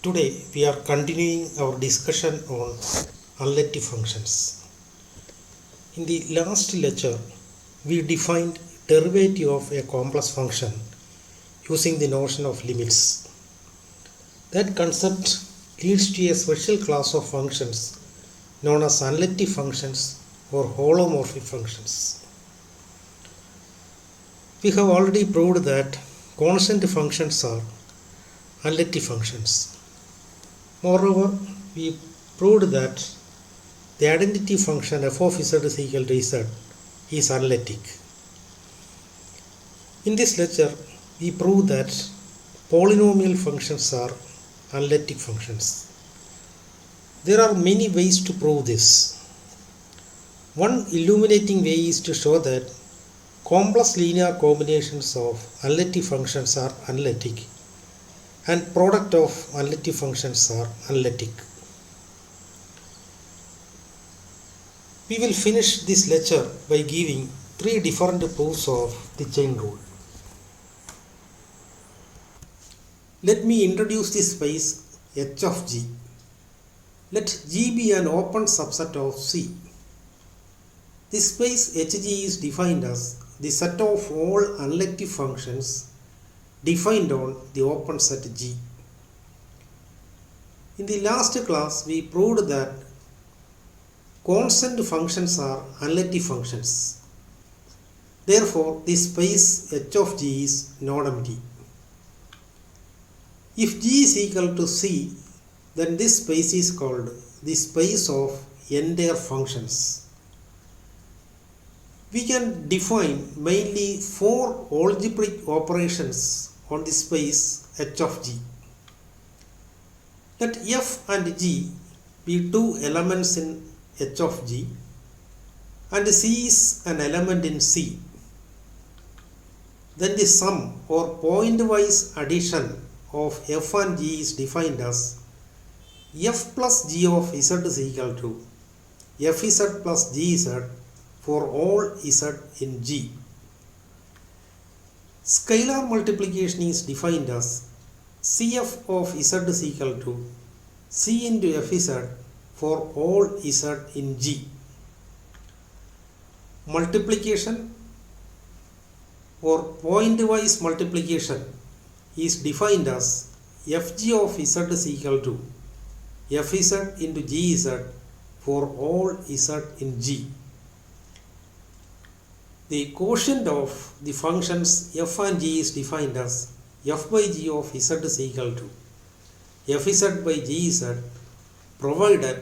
Today we are continuing our discussion on analytic functions. In the last lecture we defined derivative of a complex function using the notion of limits. That concept leads to a special class of functions known as analytic functions or holomorphic functions. We have already proved that constant functions are analytic functions. Moreover, we proved that the identity function f of z is equal to z is analytic. In this lecture, we prove that polynomial functions are analytic functions. There are many ways to prove this. One illuminating way is to show that complex linear combinations of analytic functions are analytic and product of analytic functions are analytic. We will finish this lecture by giving three different proofs of the chain rule. Let me introduce this space H of G. Let G be an open subset of C. This space Hg is defined as the set of all analytic functions defined on the open set G. In the last class, we proved that constant functions are analytic functions. Therefore, the space H of G is non-empty. If G is equal to C, then this space is called the space of entire functions. We can define mainly four algebraic operations on the space H of G. Let F and G be two elements in H of G and C is an element in C. Then the sum or pointwise addition of F and G is defined as F plus G of Z is equal to Fz plus Gz for all Z in G. Scalar multiplication is defined as Cf of Z is equal to C into Fz for all Z in G. Multiplication or pointwise multiplication is defined as Fg of Z is equal to Fz into Gz for all Z in G. The quotient of the functions f and g is defined as f by g of z is equal to fz by gz provided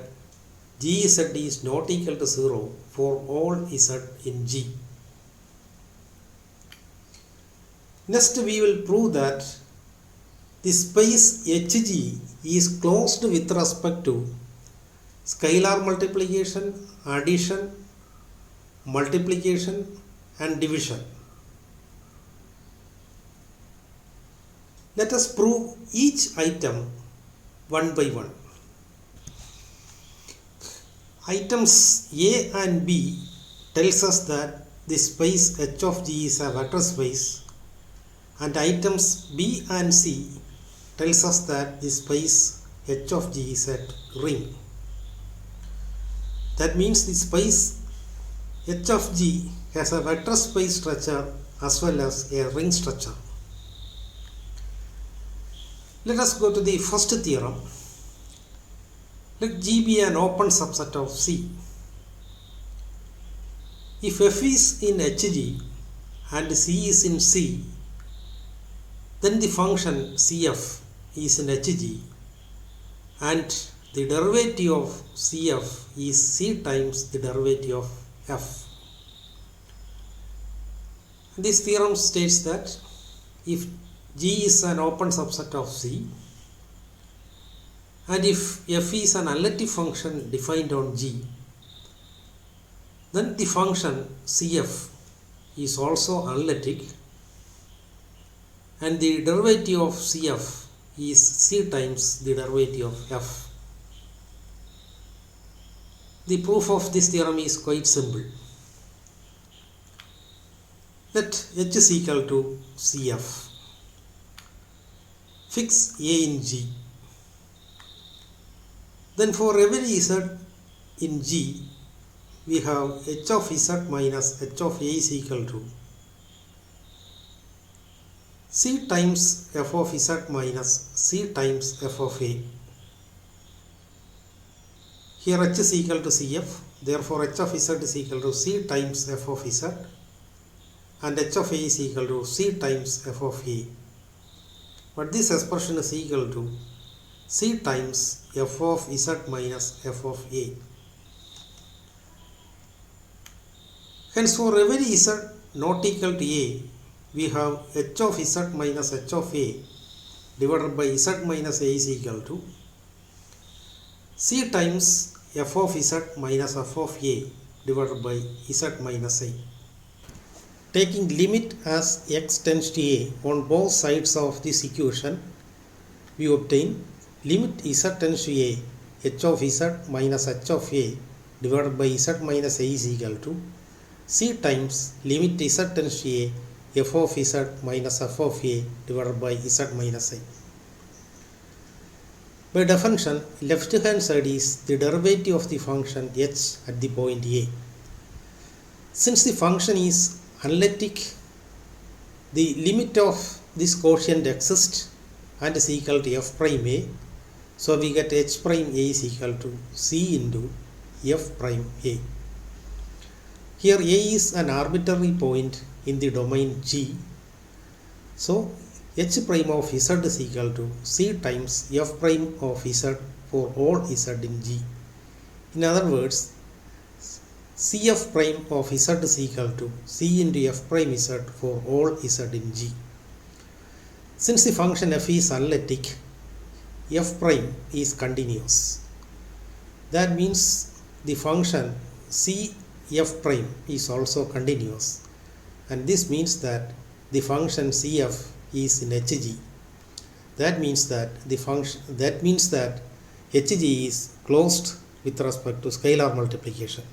gz is not equal to 0 for all z in G. Next, we will prove that the space Hg is closed with respect to scalar multiplication, addition, multiplication and division. Let us prove each item one by one. Items A and B tells us that the space H of G is a vector space, and items B and C tells us that the space H of G is a ring. That means the space H of G has a vector space structure as well as a ring structure. Let us go to the first theorem. Let G be an open subset of C. If F is in Hg and C is in C, then the function Cf is in Hg and the derivative of Cf is C times the derivative of F. This theorem states that if G is an open subset of C and if F is an analytic function defined on G, then the function Cf is also analytic and the derivative of Cf is C times the derivative of F. The proof of this theorem is quite simple. Let H is equal to Cf. Fix A in G. Then for every z in G, we have h of z minus h of a is equal to c times f of z minus c times f of a. Here h is equal to cf, therefore h of z is equal to c times f of z, and h of a is equal to c times f of a. But this expression is equal to c times f of z minus f of a. Hence for every z not equal to a, we have h of z minus h of a divided by z minus a is equal to c times f of z minus f of a divided by z minus a. Taking limit as x tends to a on both sides of this equation, we obtain limit z tends to a h of z minus h of a divided by z minus a is equal to c times limit z tends to a f of z minus f of a divided by z minus a. By definition, left hand side is the derivative of the function h at the point a. Since the function is analytic, the limit of this quotient exists and is equal to f prime a. So we get h prime a is equal to c into f prime a. Here a is an arbitrary point in the domain G. So h prime of z is equal to c times f prime of z for all z in G. In other words, cf prime of z is equal to c into f prime z for all z in G. Since the function f is analytic, f prime is continuous. That means the function c f prime is also continuous, and this means that the function cf is in Hg. That means that Hg is closed with respect to scalar multiplication.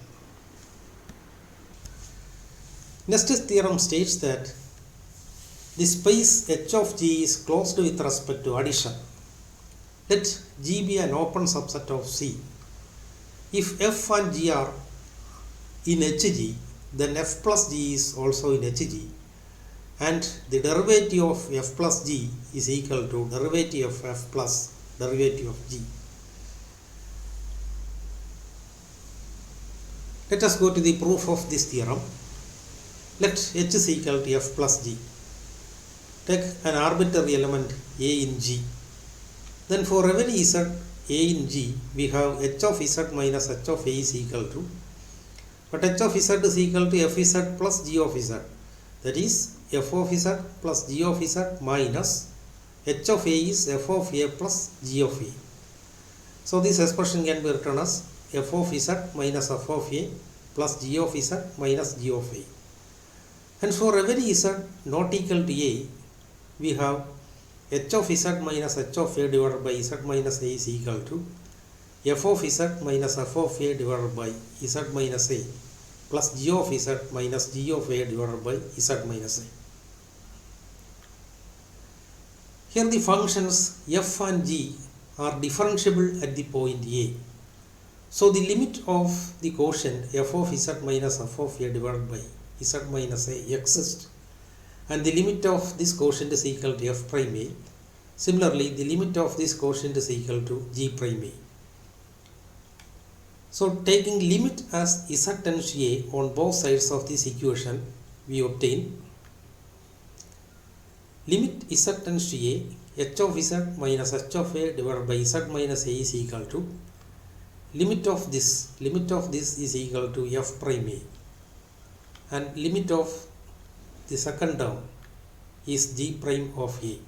Next theorem states that the space h of G is closed with respect to addition. Let G be an open subset of C. If f and G are in Hg, then f plus G is also in Hg, and the derivative of f plus G is equal to derivative of f plus derivative of G. Let us go to the proof of this theorem. Let h is equal to f plus G. Take an arbitrary element a in G. Then for every z a in G, we have h of z minus h of a is equal to, but h of z is equal to fz plus g of z. That is f of z plus g of z minus h of a is f of a plus g of a. So this expression can be written as f of z minus f of a plus g of z minus g of a. And for every z not equal to a, we have h of z minus h of a divided by z minus a is equal to f of z minus f of a divided by z minus a plus g of z minus g of a divided by z minus a. Here the functions f and g are differentiable at the point a. So the limit of the quotient f of z minus f of a divided by z minus a exists, and the limit of this quotient is equal to f prime a. Similarly, the limit of this quotient is equal to g prime a. So taking limit as z tends to a on both sides of this equation, we obtain limit z tends to a h of z minus h of a divided by z minus a is equal to limit of this is equal to f prime a, and limit of the second term is g prime of a.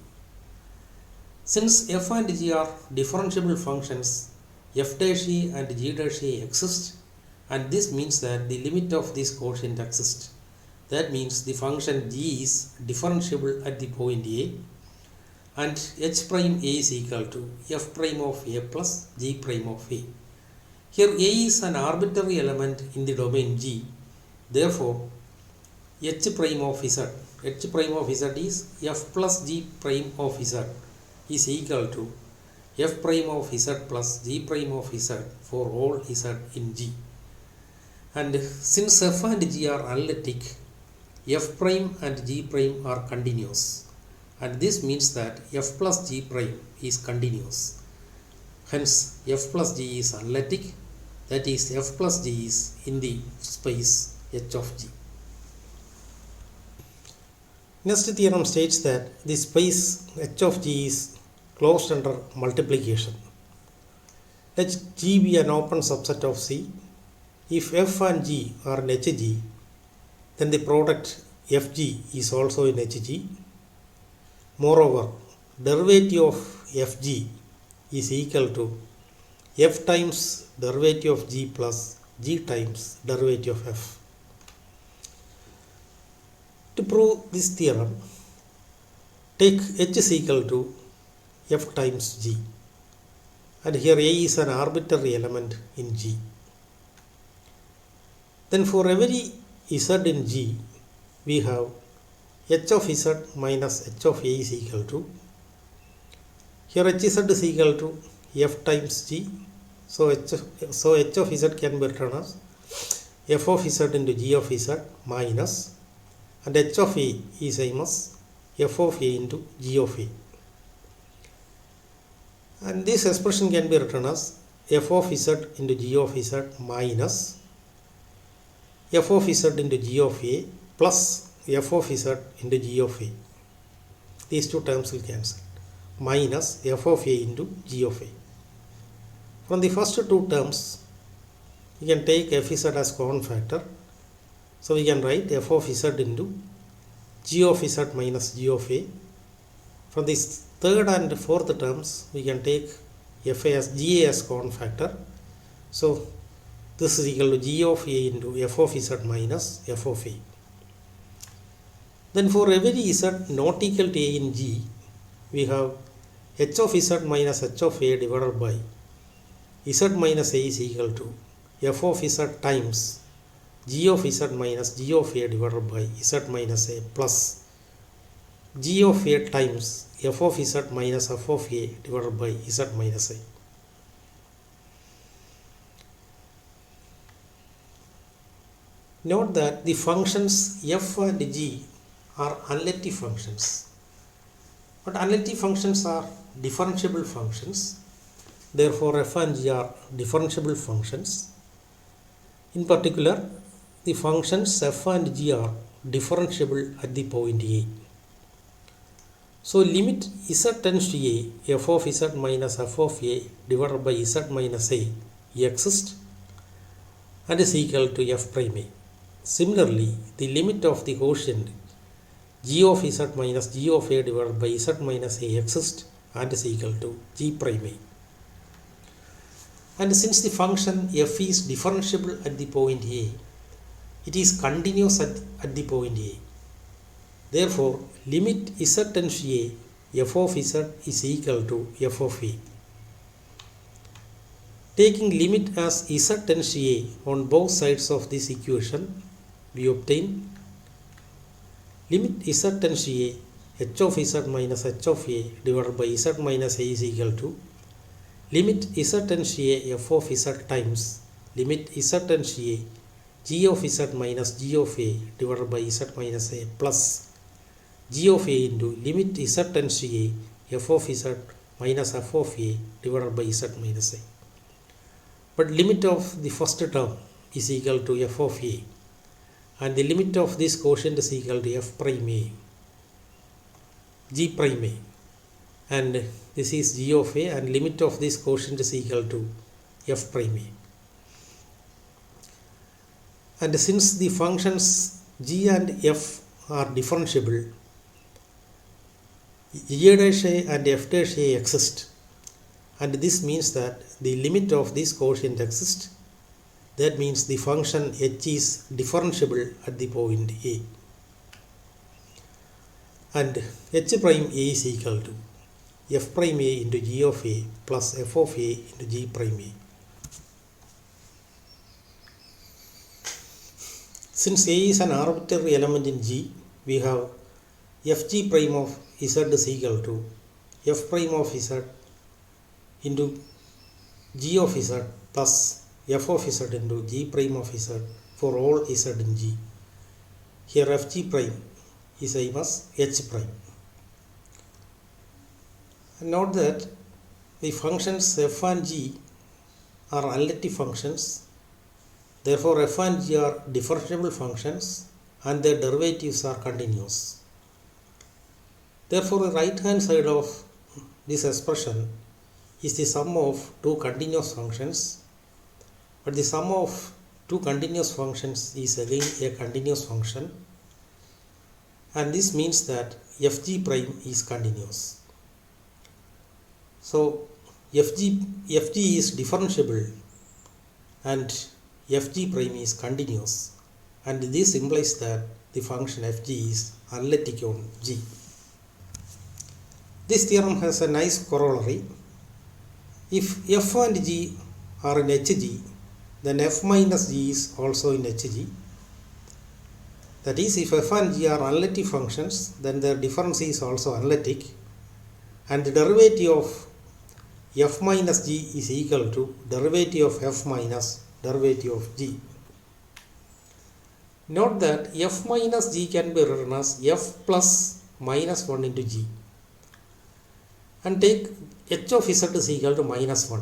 Since f and g are differentiable functions, f dash a and g dash a exist, and this means that the limit of this quotient exists. That means the function g is differentiable at the point a, and h prime a is equal to f prime of a plus g prime of a. Here a is an arbitrary element in the domain G. Therefore, h prime of z is f plus g prime of z is equal to f prime of z plus g prime of z for all z in G. And since f and g are analytic, f prime and g prime are continuous, and this means that f plus g prime is continuous. Hence f plus g is analytic, that is f plus g is in the space H of G. Next theorem states that the space H of G is closed under multiplication. Let G be an open subset of C. If f and g are in Hg, then the product Fg is also in Hg. Moreover, derivative of Fg is equal to f times derivative of g plus g times derivative of f. To prove this theorem, take h is equal to f times g, and here a is an arbitrary element in G. Then for every z in G, we have h of z minus h of a is equal to, here hz is equal to f times g, so h of z can be written as f of z into g of z minus, and h of a is same as f of a into g of a. And this expression can be written as f of z into g of z minus f of z into g of a plus f of z into g of a. These two terms will cancel. Minus f of a into g of a. From the first two terms, we can take fz as common factor. So we can write f of z into g of z minus g of a. From this third and fourth terms, we can take fa as ga as common factor. So this is equal to g of a into f of z minus f of a. Then for every z not equal to a in G, we have h of z minus h of a divided by z minus a is equal to f of z times g of z minus g of a divided by z minus a plus g of a times f of z minus f of a divided by z minus a. Note that the functions f and g are analytic functions, but analytic functions are differentiable functions. Therefore f and g are differentiable functions. In particular, the functions f and g are differentiable at the point A. So limit z tends to a, f of z minus f of a divided by z minus a exists and is equal to f prime a. Similarly, the limit of the quotient g of z minus g of a divided by z minus a exists and is equal to g prime a. And since the function f is differentiable at the point A, it is continuous at the point A. Therefore, limit z tends to a, f of z is equal to f of a. Taking limit as z tends to a on both sides of this equation, we obtain limit z tends to a, h of z minus h of a divided by z minus a is equal to limit z tends to a, f of z times limit z tends to a, g of z minus g of a divided by z minus a plus g of a into limit z tends to a, f of z minus f of a divided by z minus a. But limit of the first term is equal to f of a, and the limit of this quotient is equal to f prime a, g prime a, and this is g of a, and limit of this quotient is equal to f prime a. And since the functions g and f are differentiable, g dash a and f dash a exist, and this means that the limit of this quotient exists. That means the function h is differentiable at the point A, and h prime a is equal to f prime a into g of a plus f of a into g prime a. Since a is an arbitrary element in G, we have fg prime of z is equal to f prime of z into g of z plus f of z into g prime of z for all z in G. Here fg prime is same as h prime. And note that the functions f and g are analytic functions. Therefore f and g are differentiable functions and their derivatives are continuous. Therefore the right hand side of this expression is the sum of two continuous functions, but the sum of two continuous functions is again a continuous function, and this means that fg prime is continuous. So fg is differentiable and fg prime is continuous, and this implies that the function fg is analytic on G. This theorem has a nice corollary. If f and g are in Hg, then f minus g is also in Hg. That is, if f and g are analytic functions, then their difference is also analytic, and the derivative of f minus g is equal to derivative of f minus derivative of g. Note that f minus g can be written as f plus minus 1 into g, and take h of z is equal to minus 1.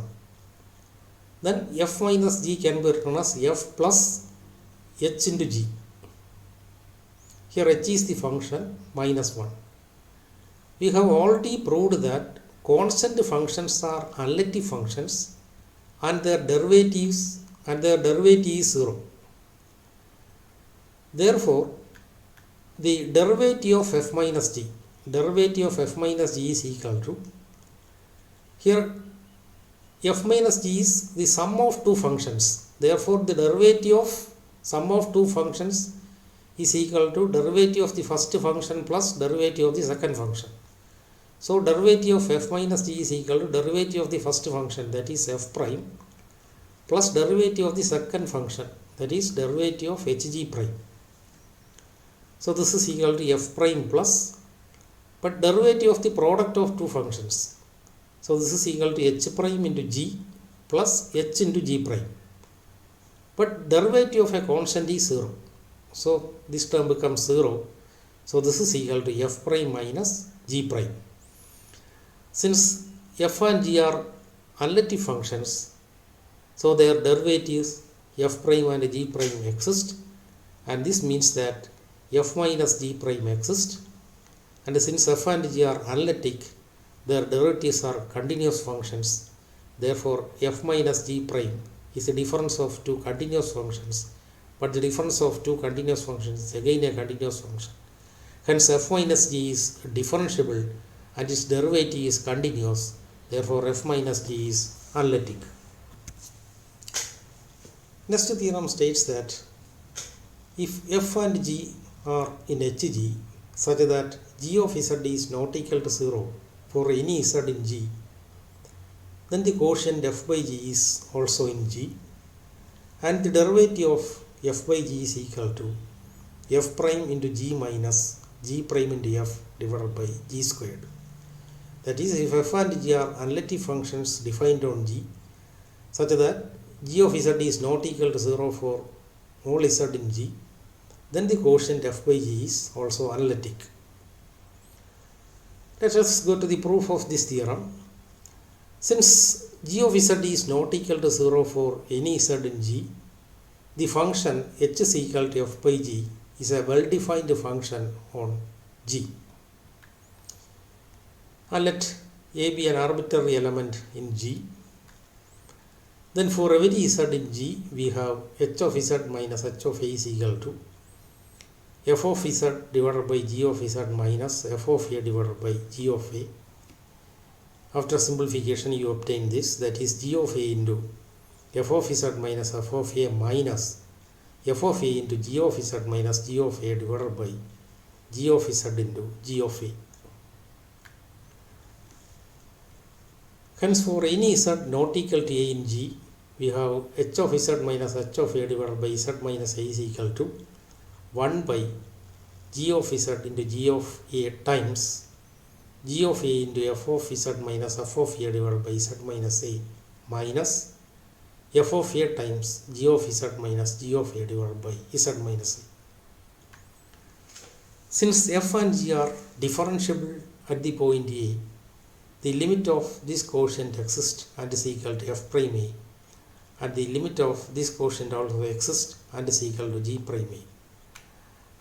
Then f minus g can be written as f plus h into g. Here h is the function minus 1. We have already proved that constant functions are analytic functions and their derivative is 0. Therefore, the derivative of f minus g is equal to, here f minus g is the sum of two functions. Therefore, the derivative of sum of two functions is equal to derivative of the first function plus derivative of the second function. So derivative of f minus g is equal to derivative of the first function, that is f prime, plus derivative of the second function, that is derivative of hg prime. So this is equal to f prime plus, but derivative of the product of two functions. So this is equal to h prime into g plus h into g prime. But derivative of a constant is 0. So this term becomes 0. So this is equal to f prime minus g prime. Since f and g are analytic functions, so their derivatives f prime and g prime exist, and this means that f minus g prime exists, and since f and g are analytic, their derivatives are continuous functions. Therefore f minus g prime is the difference of two continuous functions, but the difference of two continuous functions is again a continuous function. Hence f minus g is differentiable and its derivative is continuous. Therefore f minus g is analytic. Next theorem states that if f and g are in Hg such that g of z is not equal to 0 for any z in G, then the quotient f by g is also in G, and the derivative of f by g is equal to f prime into g minus g prime into f divided by g squared. That is, if f and g are analytic functions defined on G such that g of z is not equal to 0 for all z in G, then the quotient f by g is also analytic. Let us go to the proof of this theorem. Since g of z is not equal to 0 for any z in G, the function h is equal to f by g is a well-defined function on G. And let a be an arbitrary element in G. Then for every z in G, we have h of z minus h of a is equal to f of z divided by g of z minus f of a divided by g of a. After simplification, you obtain this, that is g of a into f of z minus f of a minus f of a into g of z minus g of a divided by g of z into g of a. Hence, for any z not equal to a in G, we have h of z minus h of a divided by z minus a is equal to 1 by g of z into g of a times g of a into f of z minus f of a divided by z minus a minus f of a times g of z minus g of a divided by z minus a. Since f and g are differentiable at the point a, the limit of this quotient exists and is equal to f prime a, and the limit of this quotient also exists and is equal to g prime a.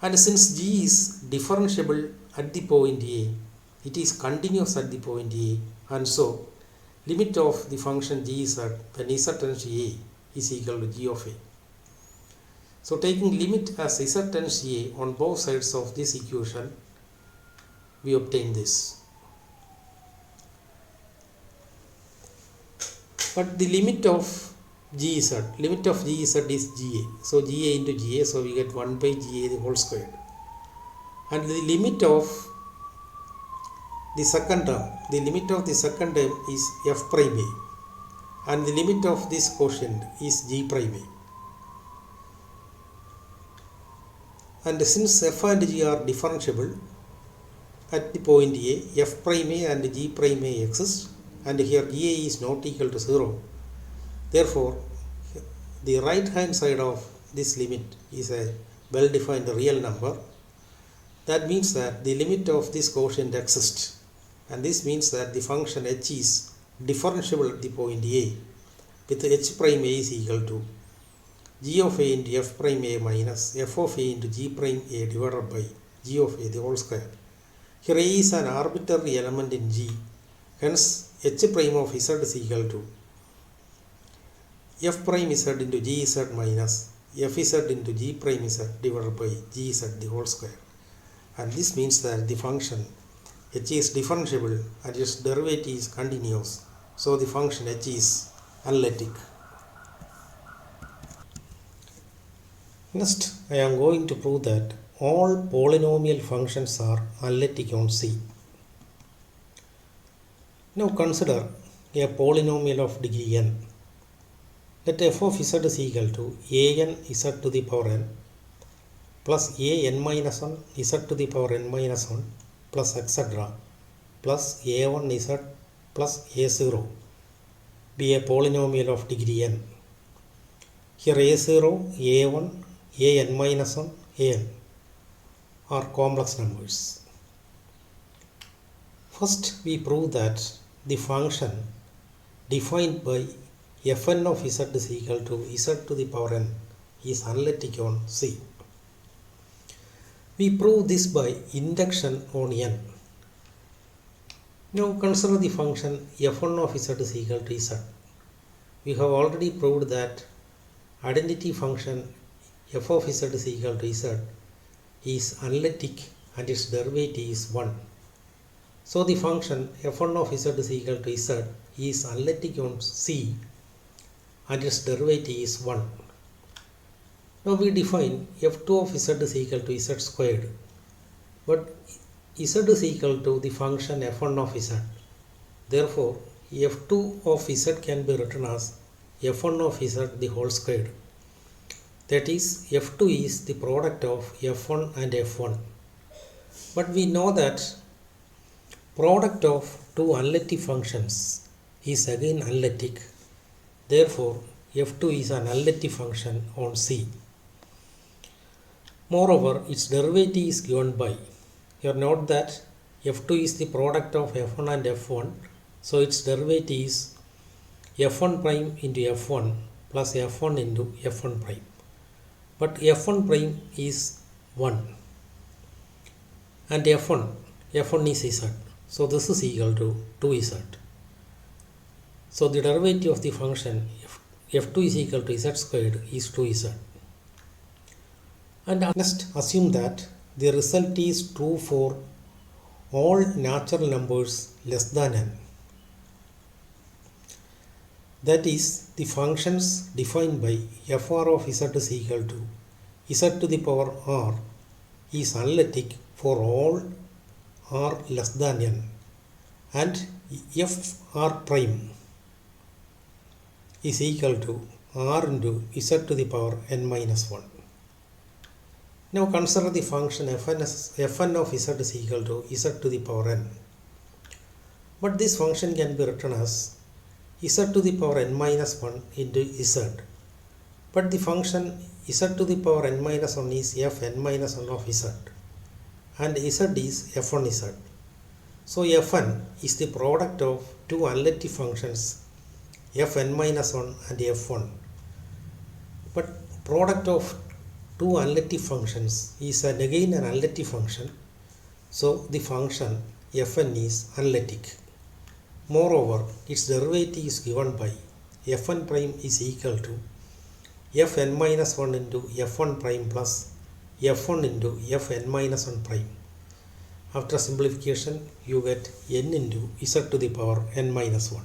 And since g is differentiable at the point a, it is continuous at the point a, and so limit of the function g z when z tends to a is equal to g of a. So taking limit as z tends to a on both sides of this equation, we obtain this. But the limit of gz is ga. So ga into ga, so we get 1 by ga the whole square. And the limit of the second term is f prime a, and the limit of this quotient is g prime a. And since f and g are differentiable at the point a, f prime a and g prime a exist, and here ga is not equal to 0. Therefore, the right hand side of this limit is a well-defined real number. That means that the limit of this quotient exists, and this means that the function h is differentiable at the point a with h prime a is equal to g of a into f prime a minus f of a into g prime a divided by g of a the whole square. Here a is an arbitrary element in g, hence h prime of z is equal to f prime z into g z minus f z into g prime z divided by g z the whole square. And this means that the function h is differentiable and its derivative is continuous. So the function h is analytic. Next, I am going to prove that all polynomial functions are analytic on C. Now consider a polynomial of degree n. Let f of z is equal to an z to the power n plus an minus 1 z to the power n minus 1 plus etc. plus a1 z plus a0 be a polynomial of degree n. Here a0, a1, an minus 1, an are complex numbers. First, we prove that the function defined by fn of z is equal to z to the power n is analytic on C. We prove this by induction on n. Now consider the function f1 of z is equal to z. We have already proved that identity function f of z is equal to z is analytic and its derivative is 1. So the function f1 of z is equal to z is analytic on C and its derivative is 1. Now we define f2 of z is equal to z squared, but z is equal to the function f1 of z. Therefore, f2 of z can be written as f1 of z the whole squared. That is, f2 is the product of f1 and f1. But we know that product of two analytic functions is again analytic. Therefore, f2 is an analytic function on C. Moreover, its derivative is given by, here note that f2 is the product of f1 and f1, so its derivative is f1 prime into f1 plus f1 into f1 prime. But f1 prime is 1 and f1 is z, so this is equal to 2z. So the derivative of the function f2 is equal to z squared is 2z. And next, assume that the result is true for all natural numbers less than n. That is, the functions defined by fr of z is equal to z to the power r is analytic for all r less than n, and fr prime is equal to r into z to the power n minus 1. Now consider the function fn of z is equal to z to the power n. But this function can be written as z to the power n minus 1 into z. But the function z to the power n minus 1 is fn minus 1 of z, and z is f1z. So fn is the product of two analytic functions fn minus 1 and f1. But product of two analytic functions is again an analytic function, so the function fn is analytic. Moreover, its derivative is given by fn prime is equal to fn minus 1 into f1 prime plus f1 into fn minus 1 prime. After simplification, you get n into z to the power n minus 1.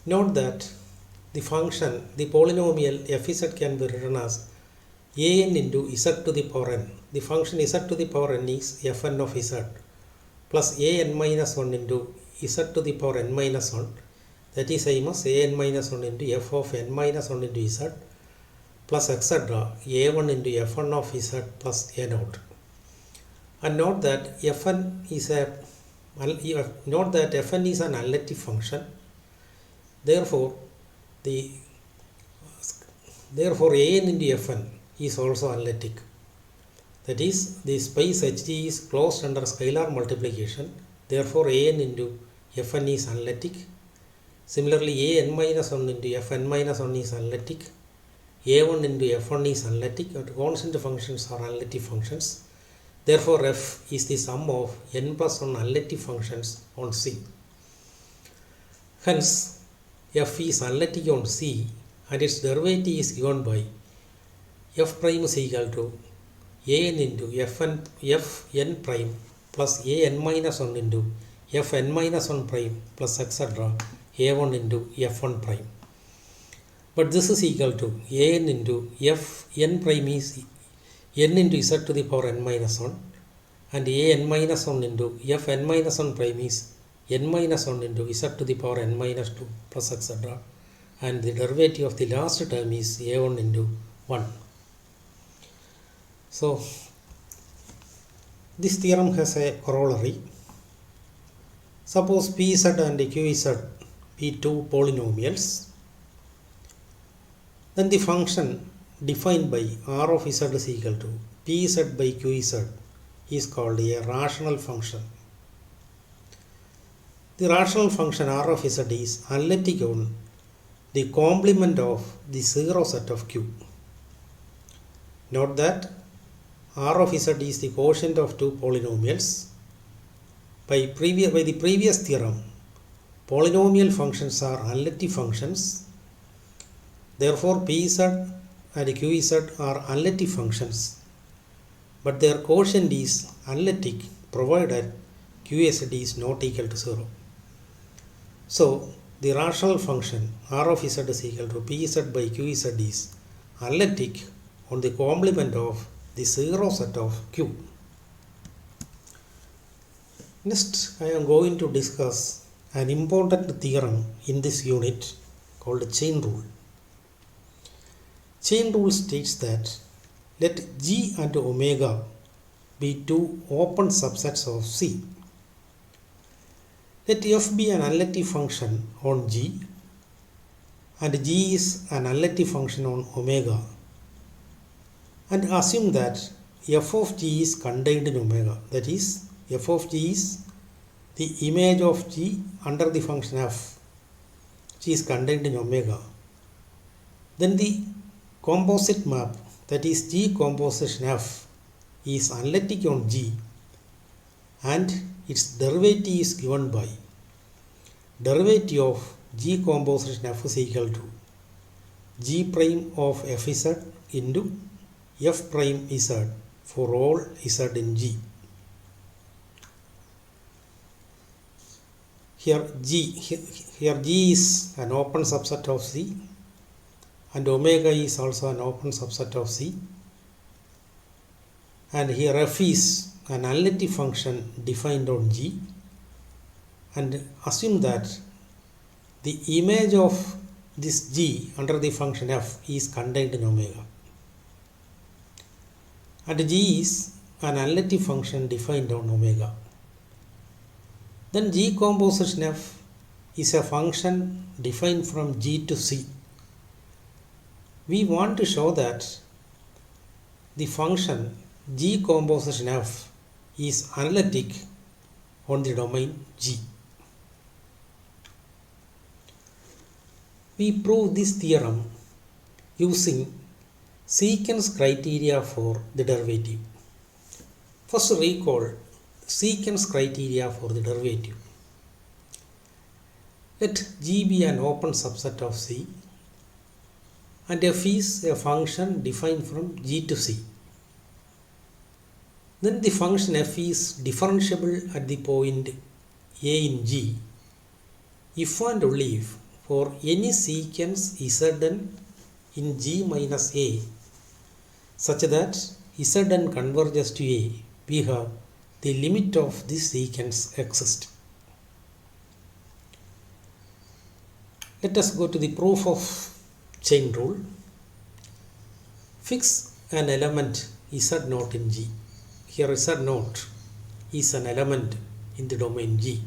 Note that the function, the polynomial fz can be written as an into z to the power n. The function z to the power n is fn of z plus an minus 1 into z to the power n minus 1, that is same as an minus 1 into f of n minus 1 into z plus etc. a1 into f1 of z plus a naught. And note that fn is an analytic function. Therefore an into fn is also analytic. That is, the space Hg is closed under scalar multiplication. Therefore an into fn is analytic. Similarly, an minus 1 into fn minus 1 is analytic. a1 into f1 is analytic. But constant functions are analytic functions. Therefore f is the sum of n plus 1 analytic functions on C. Hence f is analytic on C, and its derivative is given by f prime is equal to an into fn prime plus an minus 1 into fn minus 1 prime plus etc. a1 into f1 prime. But this is equal to an into fn prime is n into z to the power n minus 1, and an minus 1 into fn minus 1 prime is n minus 1 into z to the power n minus 2 plus etc. And the derivative of the last term is a1 into 1. So this theorem has a corollary. Suppose pz and qz be two polynomials, then the function defined by r of z is equal to pz by qz is called a rational function. The rational function r of z is analytic on the complement of the zero set of q. Note that r of z is the quotient of two polynomials. By the previous theorem, polynomial functions are analytic functions. Therefore, pz and qz are analytic functions, but their quotient is analytic provided qz is not equal to 0. So, the rational function r of z is equal to pz by qz is analytic on the complement of the zero set of q. Next, I am going to discuss an important theorem in this unit called chain rule. Chain rule states that let G and omega be two open subsets of C. Let f be an analytic function on G and G is an analytic function on omega, and assume that f of G is contained in omega. That is, f of G is the image of G under the function f, which is contained in omega. Then the composite map, that is G composition f, is analytic on G, and its derivative is given by derivative of G composition f is equal to G prime of fz into f prime z for all z in G. Here G is an open subset of C, and omega is also an open subset of C, and here f is an analytic function defined on G, and assume that the image of this G under the function f is contained in omega, and G is an analytic function defined on omega. Then G composition f is a function defined from G to C. We want to show that the function G composition f is analytic on the domain G. We prove this theorem using sequence criteria for the derivative. First, recall sequence criteria for the derivative. Let G be an open subset of C and f is a function defined from G to C. Then the function f is differentiable at the point A in G if and only if for any sequence Zn in G minus A such that Zn converges to A, we have the limit of this sequence exists. Let us go to the proof of chain rule. Fix an element Z0 in G. Here Z0 is an element in the domain G.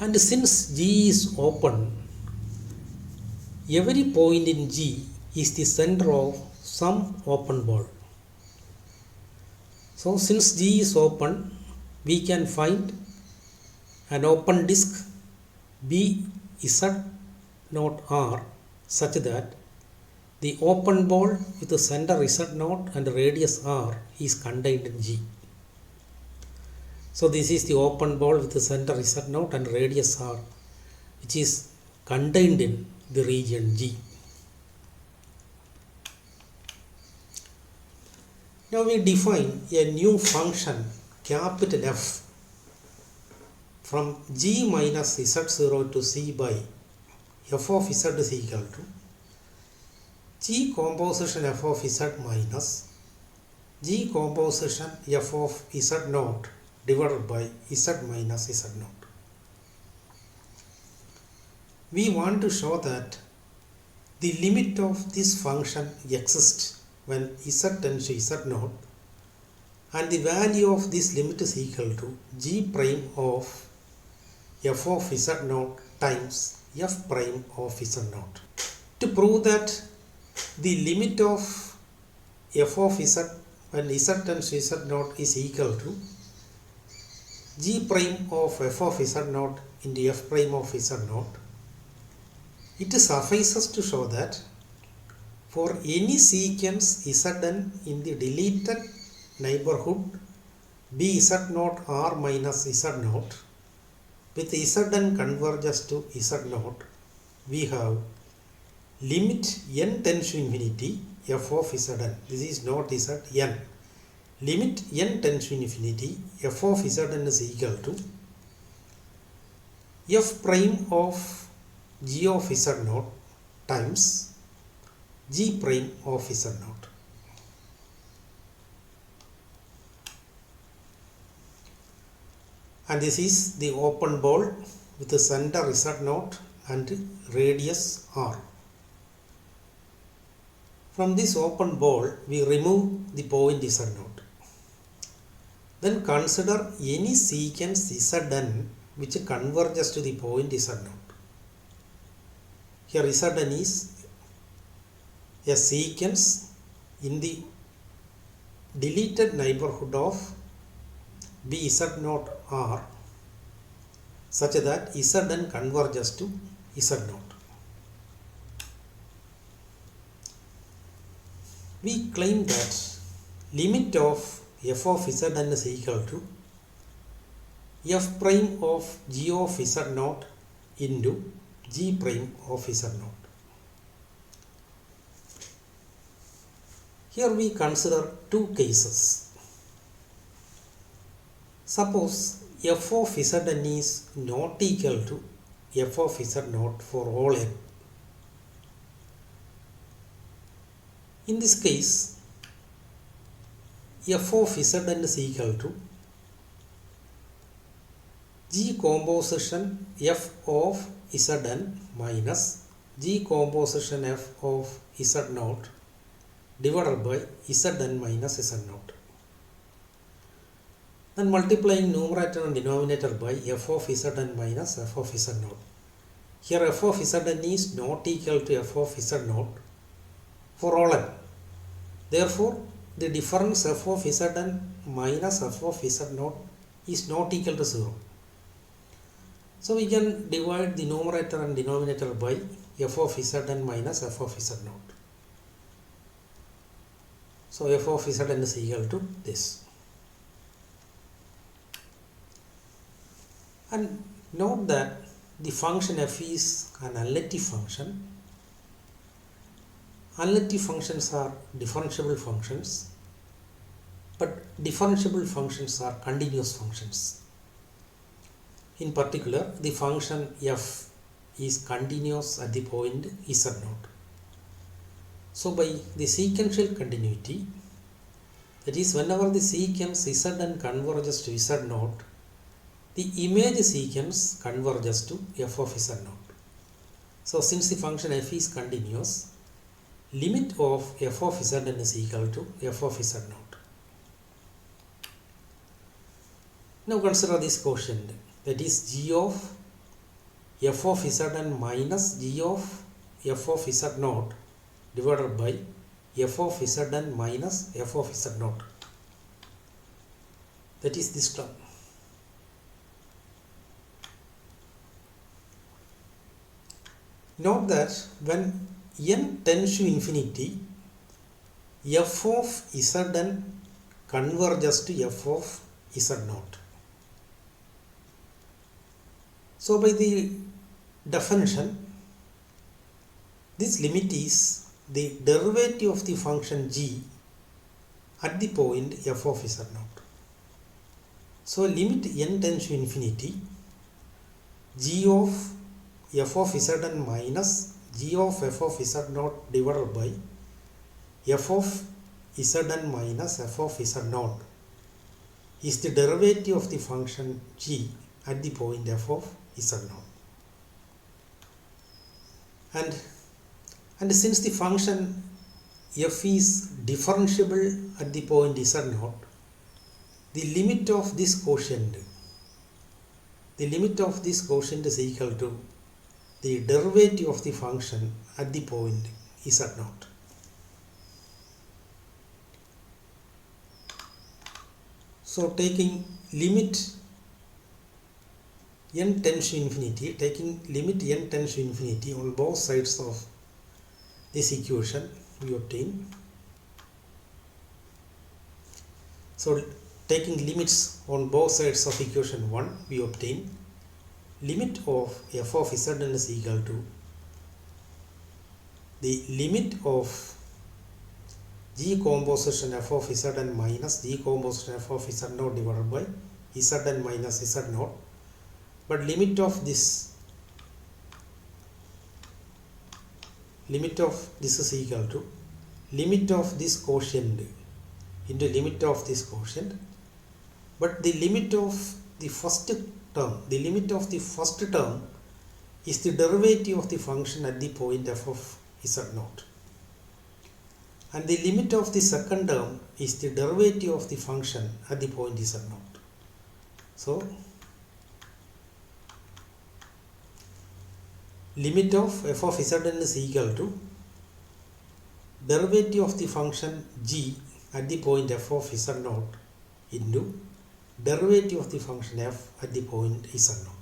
And since G is open, every point in G is the center of some open ball. So since G is open, we can find an open disk B Z0 R such that the open ball with the center Z0 and radius R is contained in G. So this is the open ball with the center Z0 and radius R, which is contained in the region G. Now we define a new function capital F from G minus Z0 to C by f of Z is equal to G composition f of Z minus G composition f of Z0 divided by Z minus Z0. We want to show that the limit of this function exists when Z tends to Z0 and the value of this limit is equal to G prime of f of Z0 times f prime of Z0. To prove that the limit of f of Z when Z tends to Z0 is equal to G prime of f of Z0 into f prime of Z0, it suffices to show that for any sequence Zn in the deleted neighborhood Bz0 R minus Z0 with Zn converges to Z0, we have limit n tends to infinity f of Zn. This is not Zn. Limit n tends to infinity f of Zn is equal to f prime of G of Z0 times G prime of Z0. And this is the open ball with the center Z0 and radius R. From this open ball, we remove the point Z0. Then consider any sequence Zn which converges to the point Z0. Here Zn is a sequence in the deleted neighborhood of Bz0 R such that Zn converges to Z0. We claim that limit of f of Zn is equal to f prime of G of Z0 into G prime of Z0. Here we consider two cases. Suppose f of Zn is not equal to f of Z0 for all n. In this case, f of Zn is equal to G composition f of Zn minus G composition f of Z0 divided by Zn minus Z0. Then multiplying numerator and denominator by f of zn minus f of z naught. Here f of zn is not equal to f of z naught for all n. Therefore, the difference f of zn minus f of z naught is not equal to 0. So we can divide the numerator and denominator by f of zn minus f of z naught. So f of zn is equal to this. And note that the function f is an analytic function. Analytic functions are differentiable functions, but differentiable functions are continuous functions. In particular, the function f is continuous at the point z naught. So by the sequential continuity, that is, whenever the sequence zn converges to z naught, the image sequence converges to f of z naught. So since the function f is continuous, limit of f of zn is equal to f of z naught. Now consider this quotient, that is g of f of zn minus g of f of z naught divided by f of zn minus f of z naught. That is this term. Note that when n tends to infinity, f of zn converges to f of z naught. So by the definition, this limit is the derivative of the function g at the point f of z naught. So limit n tends to infinity, g of f of zn minus g of f of z naught divided by f of zn minus f of z naught is the derivative of the function g at the point f of z naught. And since the function f is differentiable at the point z naught, the limit of this quotient is equal to the derivative of the function at the point z naught. So taking limit n tends to infinity, on both sides of this equation, we obtain. So taking limits on both sides of equation 1, we obtain limit of f of zn is equal to the limit of g composition f of zn minus g composition f of z naught divided by zn minus z naught, but limit of this is equal to limit of this quotient into limit of this quotient, but the limit of the first term is the derivative of the function at the point f of z naught, and the limit of the second term is the derivative of the function at the point z naught. So limit of f of zn is equal to derivative of the function g at the point f of z naught into derivative of the function f at the point z naught.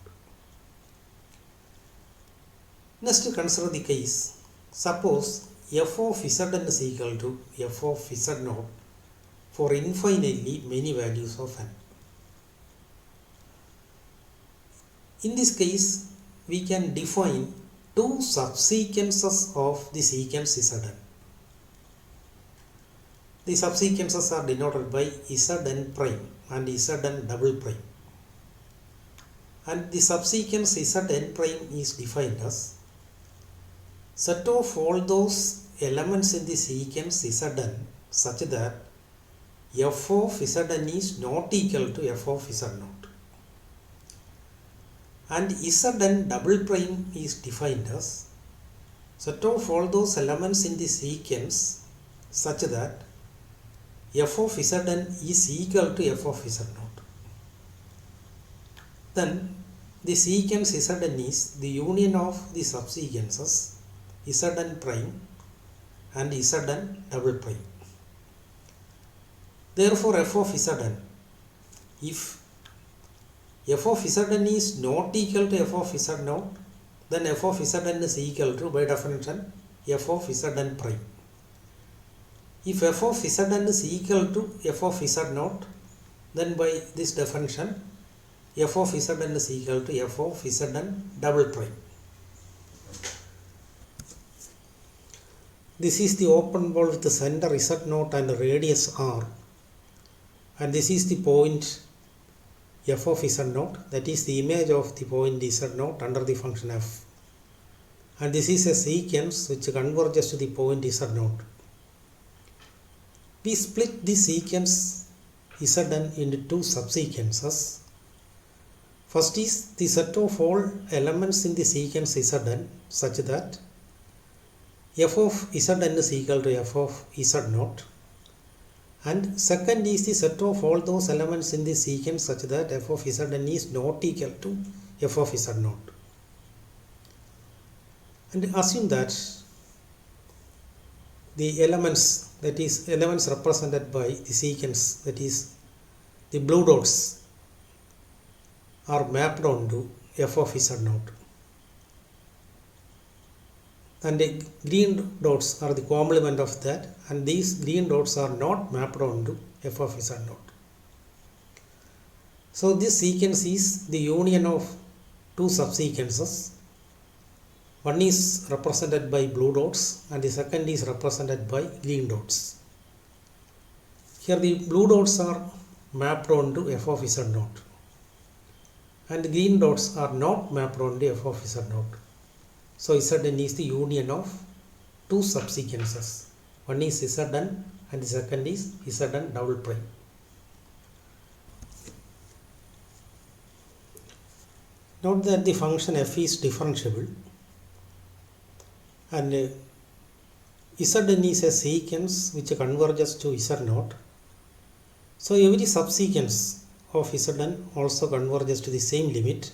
Next, consider the case. Suppose f of zn is equal to f of z naught for infinitely many values of n. In this case, we can define two subsequences of the sequence zn. The subsequences are denoted by zn prime and zn double prime, and the subsequence zn prime is defined as set of all those elements in the sequence zn such that f of zn is not equal to f of z naught, and zn double prime is defined as set of all those elements in the sequence such that f of zn is equal to f of z naught. then the secant Zn is the union of the subsequences Zn prime and Zn double prime. Therefore f of Zn, if f of Zn is not equal to f of Z0, then f of Zn is equal to, by definition, f of Zn prime. If f of Zn is equal to f of Z0, then by this definition f of Zn is equal to f of Zn double prime. This is the open ball with the center Z0 and radius r, and this is the point f of Z0, that is the image of the point Z0 under the function f, and this is a sequence which converges to the point Z0. We split the sequence Zn into two subsequences. First is the set of all elements in the sequence Zn such that f of Zn is equal to f of Z0, and second is the set of all those elements in the sequence such that f of Zn is not equal to f of Z0. And assume that the elements, that is elements represented by the sequence, that is the blue dots, are mapped onto f of Z0, and the green dots are the complement of that, and these green dots are not mapped onto f of Z0. So this sequence is the union of two subsequences. One is represented by blue dots and the second is represented by green dots. Here the blue dots are mapped onto f of Z0 and the green dots are not mapped onto f of Z0. So Zn is the union of two subsequences. One is Zn and the second is Zn double prime. Note that the function f is differentiable, and Zn is a sequence which converges to Z0. So every subsequence of Zn also converges to the same limit.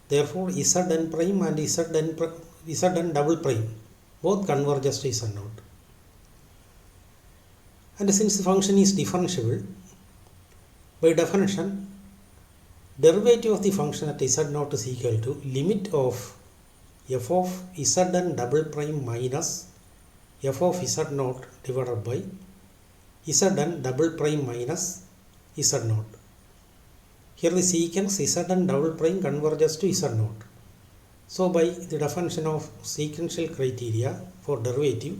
Therefore Zn prime and Zn double prime both converges to Z0. And since the function is differentiable, by definition derivative of the function at Z0 is equal to limit of f of Zn double prime minus f of Z0 divided by Zn double prime minus Z0. Here the sequence Zn double prime converges to Z0. So by the definition of sequential criteria for derivative,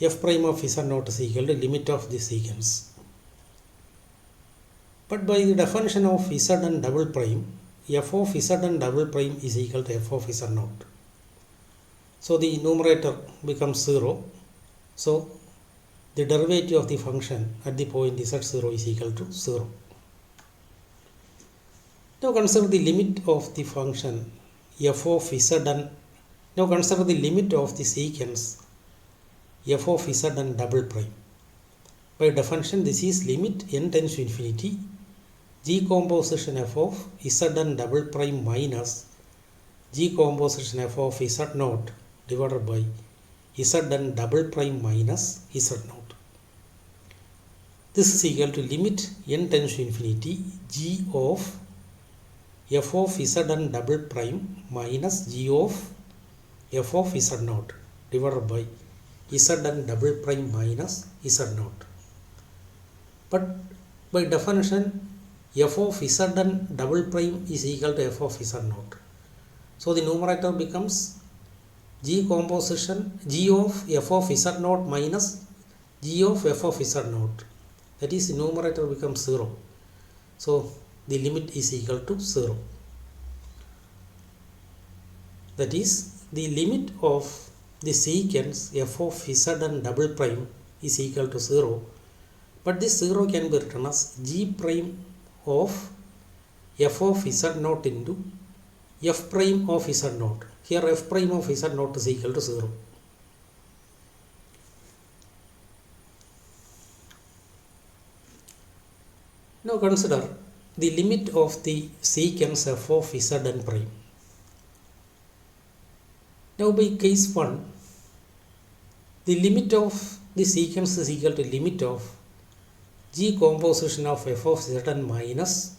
f prime of Z0 is equal to limit of the sequence. But by the definition of Zn double prime, f of Zn double prime is equal to f of Z0. So the numerator becomes 0. So the derivative of the function at the point Z0 is equal to 0. Now consider the limit of the function f of Zn. Now consider the limit of the sequence f of Zn double prime. By definition, this is limit n tends to infinity g composition f of Zn double prime minus g composition f of Z0 divided by Zn double prime minus Z0. This is equal to limit n tends to infinity g of f of Zn double prime minus g of f of Z0 divided by Zn double prime minus Z0. But by definition f of Zn double prime is equal to f of Z0. So the numerator becomes g composition g of f of Z0 minus g of f of Z0. That is, the numerator becomes 0. So the limit is equal to 0. That is, the limit of the sequence f of Zn double prime is equal to 0. But this 0 can be written as g prime of f of Z0 into f prime of Z0. Here f prime of Z0 is equal to 0. Now consider the limit of the secants f of Zn prime. Now by case 1, the limit of the secants is equal to limit of G composition of f of Zn minus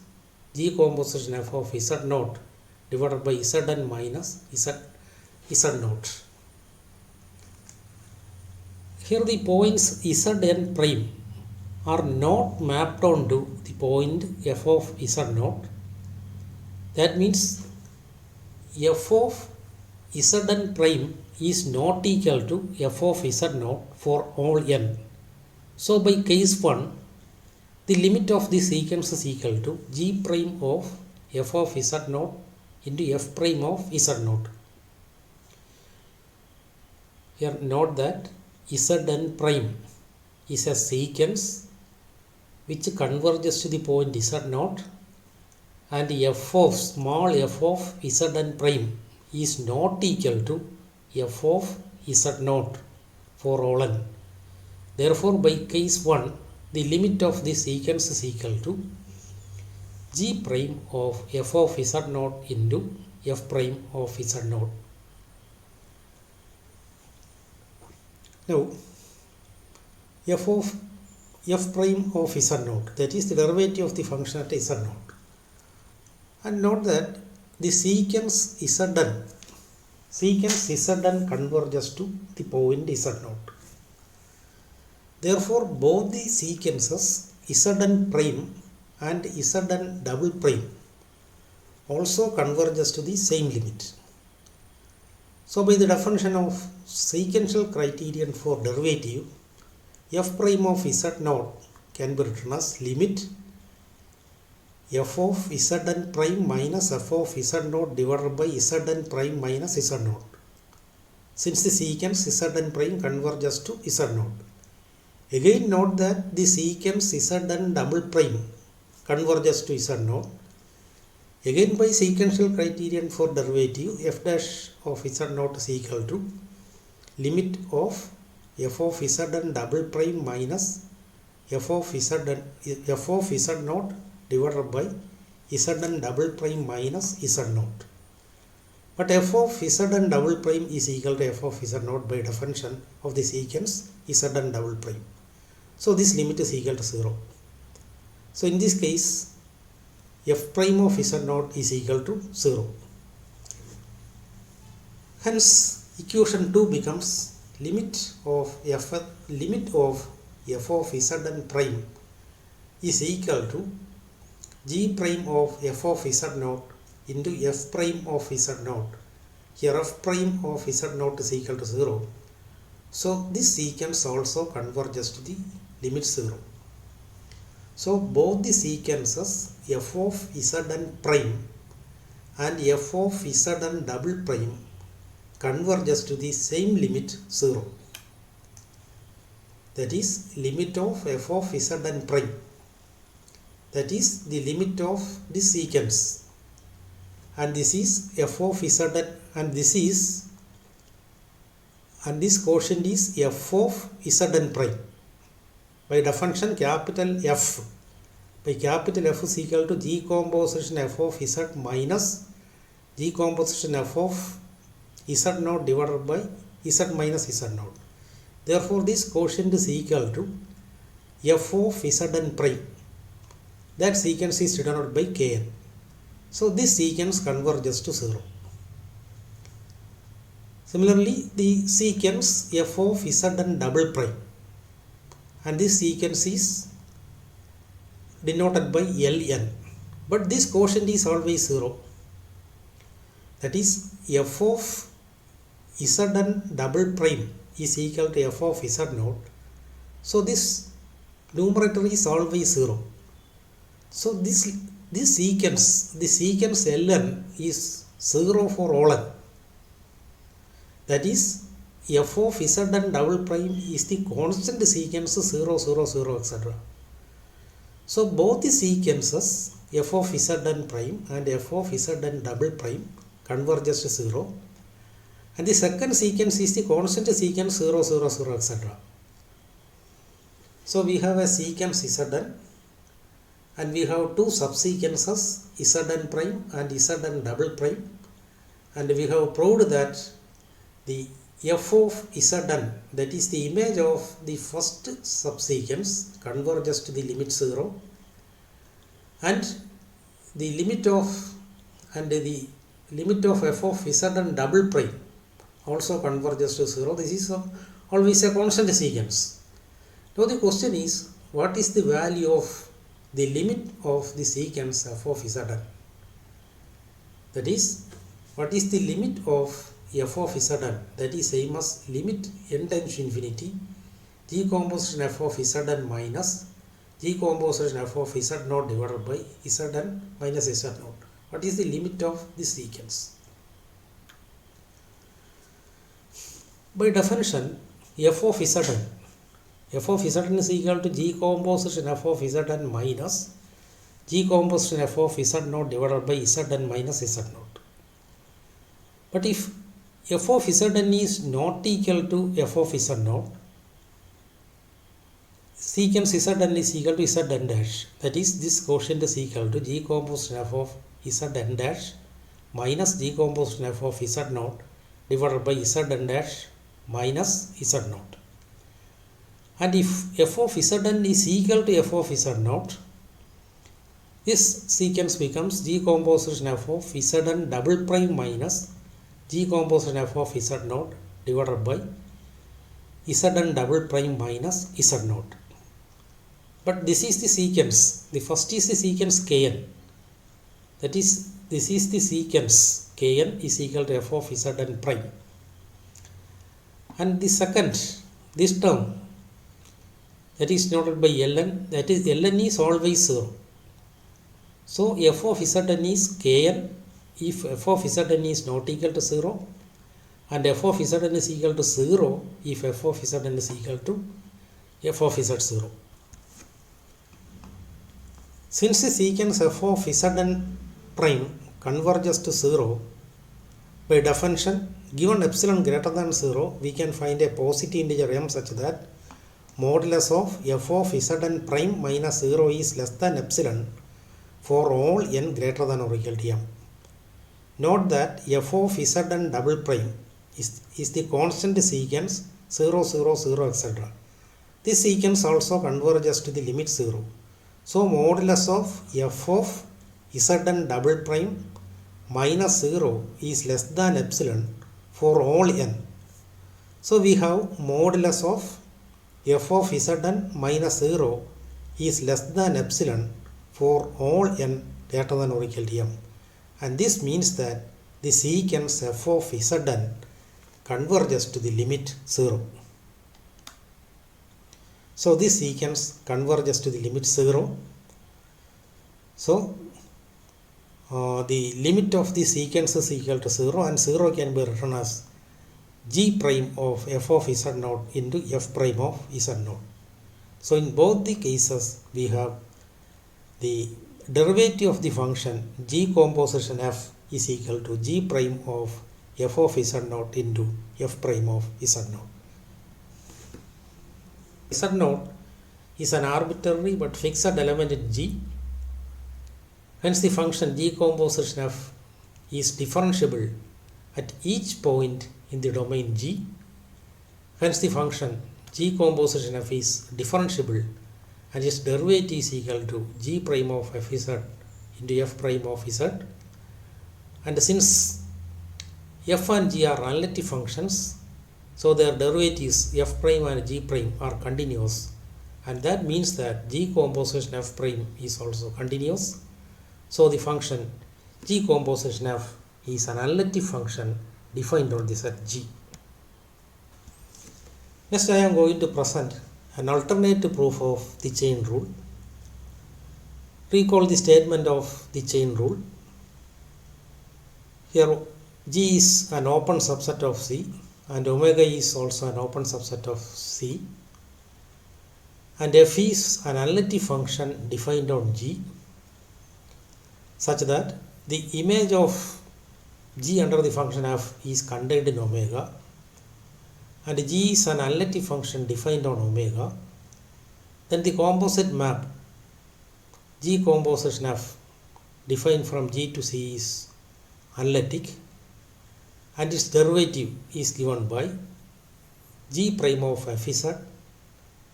G composition f of Z0 divided by Zn minus Z0. Here the points Zn prime are not mapped onto the point f of Z0. That means f of Zn prime is not equal to f of Z0 for all n. So by case 1, the limit of the secants is equal to G prime of f of Z0 into f prime of Z0. Here note that Zn prime is a secant which converges to the point Z0, and f of small f of Zn prime is not equal to f of Z0 for all n. Therefore by case 1, the limit of the secants is equal to G prime of f of Z0 into f prime of Z0. Now f prime of Z0, that is the derivative of the function at Z0. And note that the secants Zn converges to the point Z0. Therefore, both the sequences Zn prime and Zn double prime also converges to the same limit. So, by the definition of sequential criterion for derivative, f prime of Z0 can be written as limit f of Zn prime minus f of Z0 divided by Zn prime minus Z0, since the secants Zn prime converges to Z0. Again note that the secants Zn double prime converges to Z0. Again by sequential criterion for derivative, f dash of Z0 is equal to limit of f of Zn double prime minus f of Z0 divided by Zn double prime minus Z0. But f of Zn double prime is equal to f of Z0 by definition of the secants Zn double prime. So this limit is equal to 0. So in this case, f prime of Z0 is equal to 0. Hence equation 2 becomes limit of f of Zn prime is equal to G prime of f of Z0 into f prime of Z0. Here f prime of Z0 is equal to 0. So this sequence also converges to the limit 0. So both the sequences f of Zn prime and f of Zn double prime converges to the same limit 0. That is limit of f of Zn prime. That is the limit of this sequence, and this is f of Zn, and this quotient is f of Zn prime. By definition, capital F, by capital F is equal to G composition f of Z minus G composition f of Z0 divided by Z minus Z0. Therefore this quotient is equal to f of Zn prime. That sequence is denoted by Kn. So this sequence converges to 0. Similarly, the sequence f of Zn double prime, and this sequence is denoted by Ln, but this quotient is always 0. That is f of Zn double prime is equal to f of Z0. So this numerator is always 0. So this sequence, the sequence Ln is 0 for all n. That is f of Zn double prime is the constant sequence 0, 0, 0, etc. So both the sequences f of Zn prime and f of Zn double prime converges to 0, and the second sequence is the constant sequence 0, 0, 0, etc. So we have a sequence Zn, and we have two subsequences Zn prime and Zn double prime, and we have proved that the f of Zn, that is the image of the first subsequence, converges to the limit 0, and the limit of f of Zn double prime also converges to 0. This is always a constant sequence. Now the question is, what is the value of the limit of the sequence f of Zn? That is, what is the limit of f of Zn? That is same as limit n tends to infinity g composition f of Zn minus g composition f of Z0 divided by Zn minus Z0. What is the limit of this sequence? By definition, f of Zn is equal to g composition f of Zn minus g composition f of Z0 divided by Zn minus Z0. But if f of Zn is not equal to f of Z0, sequence Zn is equal to Zn dash. That is, this quotient is equal to g composition f of Zn dash minus g composition f of Z0 divided by Zn dash minus Z0. And if f of Zn is equal to f of Z0, this sequence becomes g composition f of Zn double prime minus g composition f of Z0 divided by Zn double prime minus Z0. But this is the sequence. The first is the sequence Kn. That is, this is the sequence Kn is equal to f of Zn prime. And the second, this term, that is denoted by Ln, that is Ln is always 0. So f of Zn is Kn if f of Zn is not equal to 0, and f of Zn is equal to 0 if f of Zn is equal to f of Z0. Since the sequence f of Zn prime converges to 0, by definition, given epsilon greater than 0, we can find a positive integer m such that modulus of f of Zn prime minus 0 is less than epsilon for all n greater than or equal to m. Note that f of Zn double prime is the constant sequence 0, 0, 0, etc. This sequence also converges to the limit 0. So modulus of f of Zn double prime minus 0 is less than epsilon for all n. So we have modulus of f of Zn minus 0 is less than epsilon for all n greater than or equal to m. And this means that the sequence f of Zn converges to the limit 0. So this sequence converges to the limit 0. So the limit of the sequence is equal to 0, and 0 can be written as g prime of f of Z0 into f prime of Z0. So in both the cases we have the derivative of the function g composition f is equal to g prime of f of Z0 into f prime of Z0. Z0 is an arbitrary but fixed element in G. Hence the function g composition f is differentiable at each point in the domain G. Hence the function g composition f is differentiable and its derivative is equal to g prime of fz into f prime of z. And since f and g are analytic functions, so their derivatives f prime and g prime are continuous, and that means that g composition f prime is also continuous. So the function g composition f is an analytic function defined on the set G. Next I am going to present an alternate proof of the chain rule. Recall the statement of the chain rule. Here G is an open subset of C and omega is also an open subset of C, and f is an analytic function defined on G such that the image of G under the function f is contained in omega, and G is an analytic function defined on omega. Then the composite map G composition F defined from G to C is analytic, and its derivative is given by G prime of Fz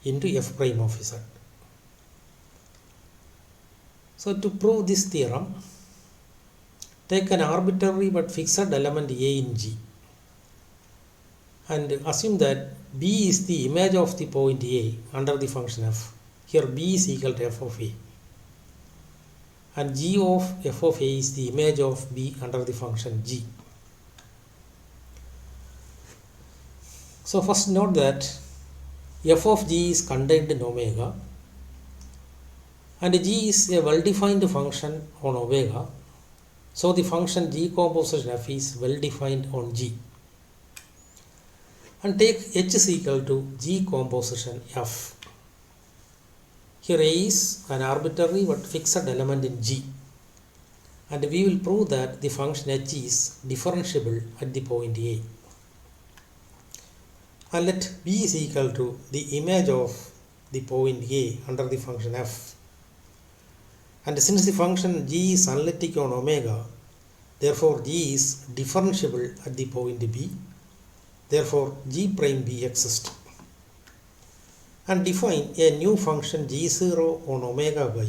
into F prime of Z. So to prove this theorem, take an arbitrary but fixed element A in G and assume that B is the image of the point A under the function F. Here B is equal to F of A, and G of F of A is the image of B under the function G. So first note that F of G is contained in omega, and G is a well-defined function on omega, so the function G composition F is well-defined on G. And take H is equal to G composition F. Here A is an arbitrary but fixed element in G, and we will prove that the function H is differentiable at the point A. And let B is equal to the image of the point A under the function F. And since the function G is analytic on omega, therefore G is differentiable at the point B. Therefore G prime B exists. And define a new function G0 on omega by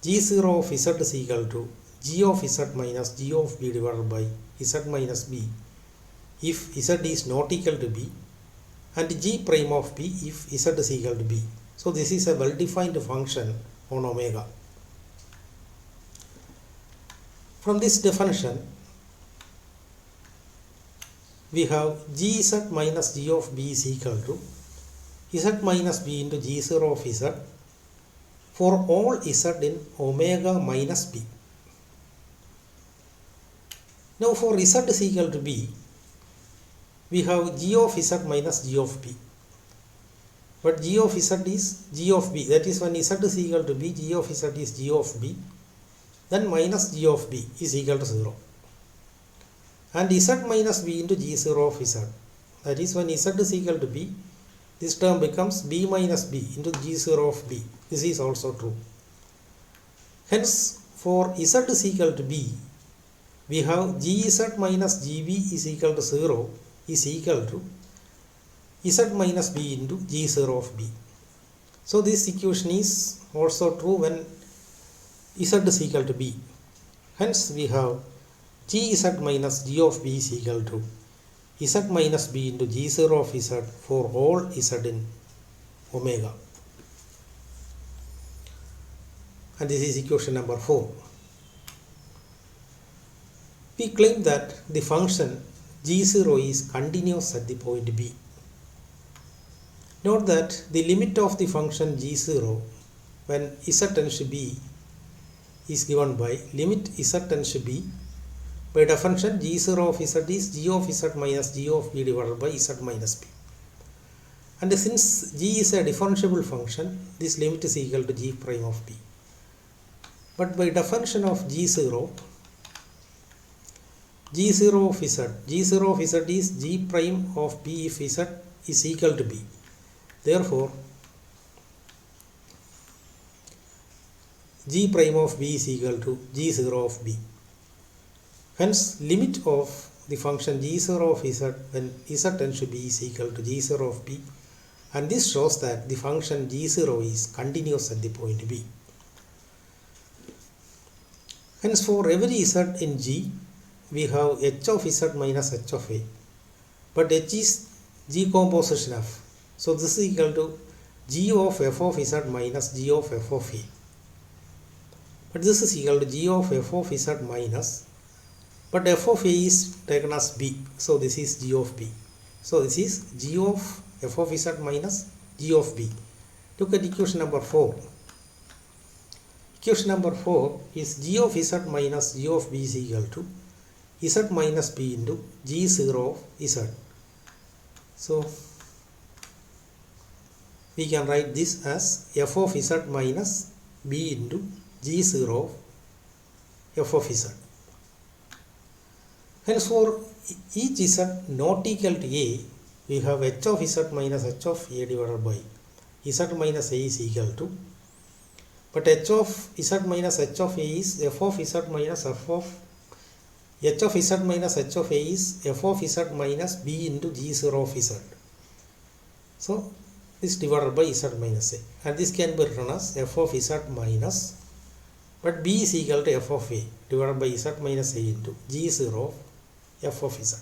G0 of Z is equal to G of Z minus G of B divided by Z minus B if Z is not equal to B, and G prime of B if Z is equal to B. So this is a well-defined function on omega. From this definition, we have Gz minus G of B is equal to Z minus B into G0 of Z for all Z in omega minus B. Now for Z is equal to B, we have G of Z minus G of B. But G of Z is G of B. That is, when Z is equal to B, G of Z is G of B. Then minus G of B is equal to 0. And Z minus B into G0 of Z. That is, when Z is equal to B, this term becomes B minus B into G0 of B. This is also true. Hence, for Z is equal to B, we have Gz minus Gb is equal to 0 is equal to Z minus B into G0 of B. So this equation is also true when Z is equal to B. Hence we have Gz minus G of B is equal to Z minus B into G0 of Z for all Z in omega. And this is equation number 4. We claim that the function G0 is continuous at the point B. Note that the limit of the function G0 when Z tends to B is given by limit Z tends to B. By definition, G0 of Z is G of Z minus G of B divided by Z minus B. And since G is a differentiable function, this limit is equal to G prime of B. But by definition of G0, G0 of Z, G0 of Z is G prime of B if Z is equal to B. Therefore, G prime of B is equal to G0 of B. Hence, limit of the function G0 of Z when Z tends to B is equal to G0 of B, and this shows that the function G0 is continuous at the point B. Hence, for every Z in G, we have H of Z minus H of A, but H is G composition F. So this is equal to G of F of Z minus G of F of A. But this is equal to G of F of Z minus, but F of A is taken as B, so this is G of B. So this is G of F of Z minus G of B. Look at equation number 4. Equation number 4 is G of Z minus G of B is equal to Z minus B into G0 of Z. So we can write this as F of Z minus B into G0 of F of Z. Hence, for each Z not equal to A, we have H of Z minus H of A divided by Z minus A is equal to but h of z minus h of a is f of z minus h of z minus h of a is f of z minus b into g0 of z. So this divided by z minus a, and this can be written as f of z minus, but b is equal to f of a divided by z minus a into g0 of f of z.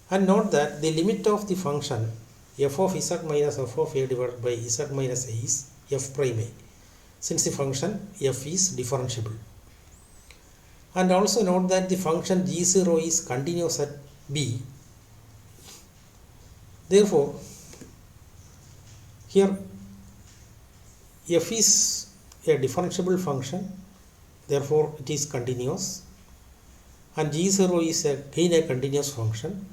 And note that the limit of the function f of z minus f of a divided by z minus a is f prime a, since the function f is differentiable. And also note that the function g0 is continuous at b. Therefore, here f is a differentiable function, therefore it is continuous, and g0 is again a continuous function.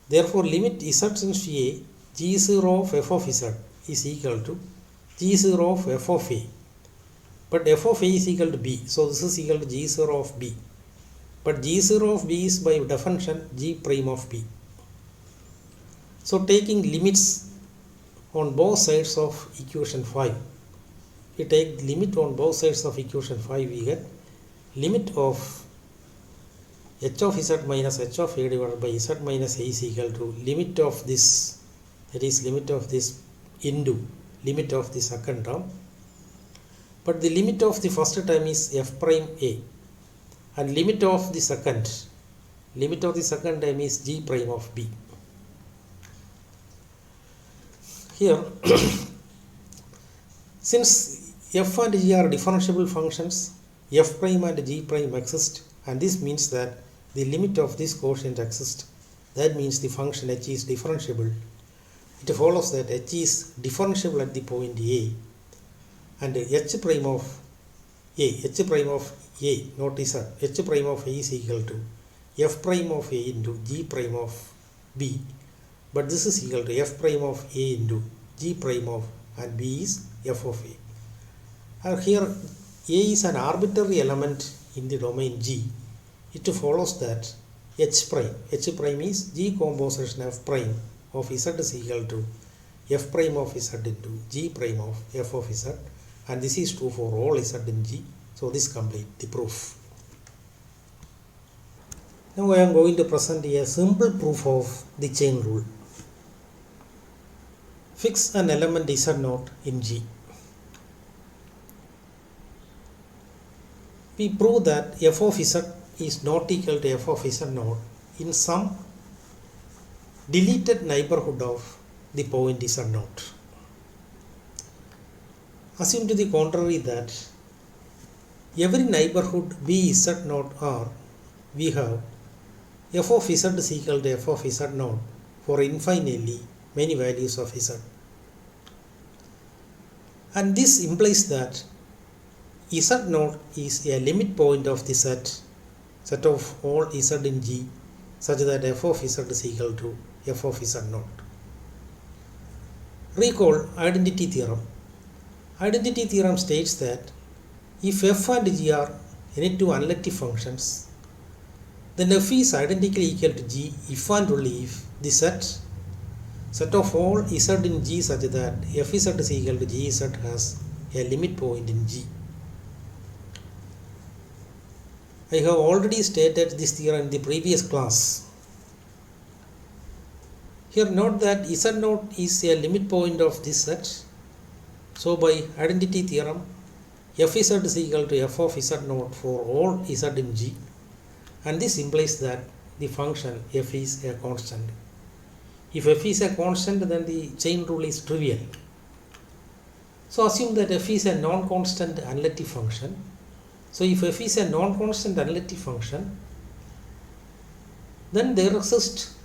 Therefore, limit z tends to a, g0 of f of z is equal to g0 of f of a. But f of a is equal to b, so this is equal to g0 of b. But g0 of b is by definition g prime of b. So taking limits on both sides of equation 5, we take the limit on both sides of equation 5, we get limit of h of z minus h of a divided by z minus a is equal to limit of this, that is limit of this into limit of the second term. But the limit of the first term is f prime a, and limit of the second term is g prime of b. Here since f and g are differentiable functions, f prime and g prime exist, and this means that the limit of this quotient exists. That means the function h is differentiable. It follows that h is differentiable at the point a, and h prime of a, not z, h prime of a is equal to f prime of a into g prime of b, but this is equal to f prime of a into g prime of, and b is f of a. And here a is an arbitrary element in the domain G. It follows that h prime is G composition f prime of z is equal to f prime of z into G prime of f of z, and this is true for all z in G. So this completes the proof. Now I am going to present a simple proof of the chain rule. Fix an element z0 in G. We prove that f of z is not equal to f of z0 in some deleted neighborhood of the point z0. Assume to the contrary that every neighborhood b z0 R, we have f of z is equal to f of z0 for infinitely many values of z. And this implies that z0 is a limit point of the set of all z in G, such that f of z is equal to f of z0. Recall identity theorem. Identity theorem states that if f and g are any two analytic functions, then f is identically equal to g if and only if the set of all z in G such that f z is equal to g z has a limit point in G. I have already stated this theorem in the previous class. Here note that z0 is a limit point of this set. So by identity theorem, f z is equal to f of z0 for all z in G, and this implies that the function f is a constant. If f is a constant, then the chain rule is trivial. So assume that f is a non-constant analytic function. So if f is a non-constant analytic function, then there exists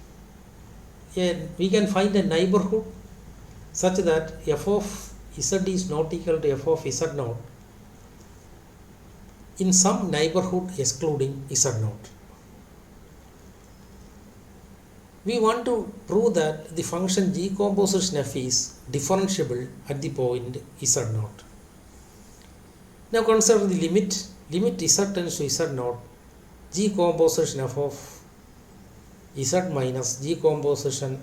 we can find a neighborhood such that f of z is not equal to f of z0 in some neighborhood excluding z0. We want to prove that the function G composition f is differentiable at the point z0. Now consider the limit z tends to z0, G composition f of z minus G composition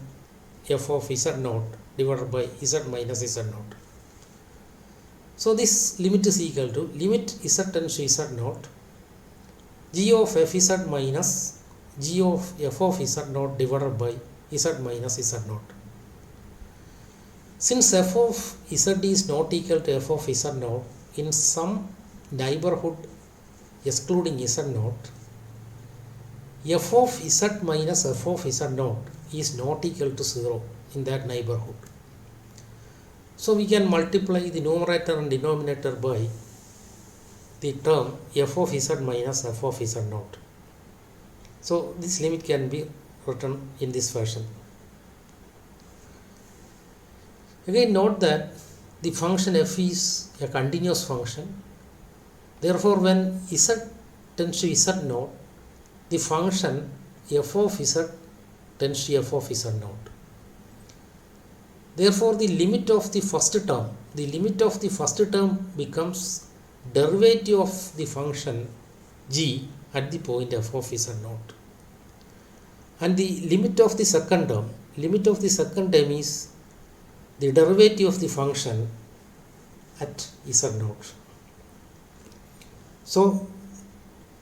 f of z0 divided by z minus z0. So this limit is equal to limit z tends to z naught g of fz minus g of f of z naught divided by z minus z naught. Since f of z is not equal to f of z naught in some neighborhood excluding z naught, f of z minus f of z naught is not equal to 0 in that neighborhood. So we can multiply the numerator and denominator by the term f of z minus f of z naught. So this limit can be written in this fashion. Again, note that the function f is a continuous function. Therefore, when z tends to z naught, the function f of z tends to f of z naught. Therefore, the limit of the first term becomes derivative of the function g at the point f of z naught. And the limit of the second term is the derivative of the function at z naught. So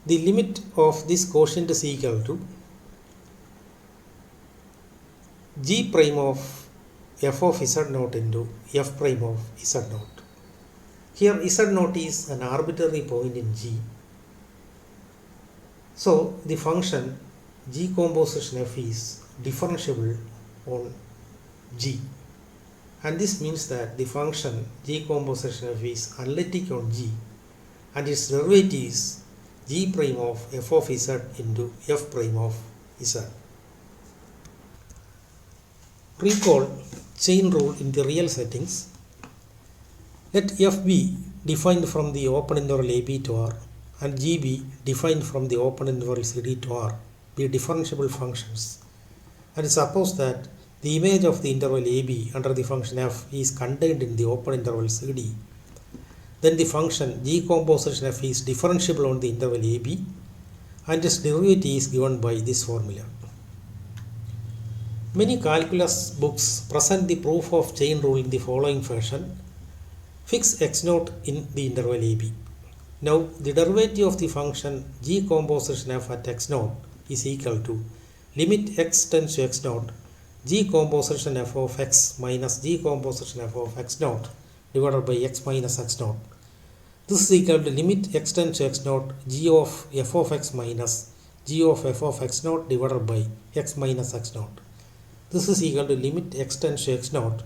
the limit of this quotient is equal to g prime of f of z naught into f prime of z naught. Here z naught is an arbitrary point in G. So the function G composition f is differentiable on G. And this means that the function G composition f is analytic on G and its derivative is G prime of f of z into f prime of z. Recall chain rule in the real settings. Let f be defined from the open interval ab to r and g be defined from the open interval cd to r be differentiable functions, and suppose that the image of the interval ab under the function f is contained in the open interval cd. Then the function g composition f is differentiable on the interval ab and its derivative is given by this formula. Many calculus books present the proof of chain rule in the following fashion. Fix x naught in the interval ab. Now the derivative of the function g composition f at x naught is equal to limit x tends to x naught g composition f of x minus g composition f of x naught divided by x minus x naught. This is equal to limit x tends to x naught g of f of x minus g of f of x naught divided by x minus x naught. This is equal to limit x tends to x naught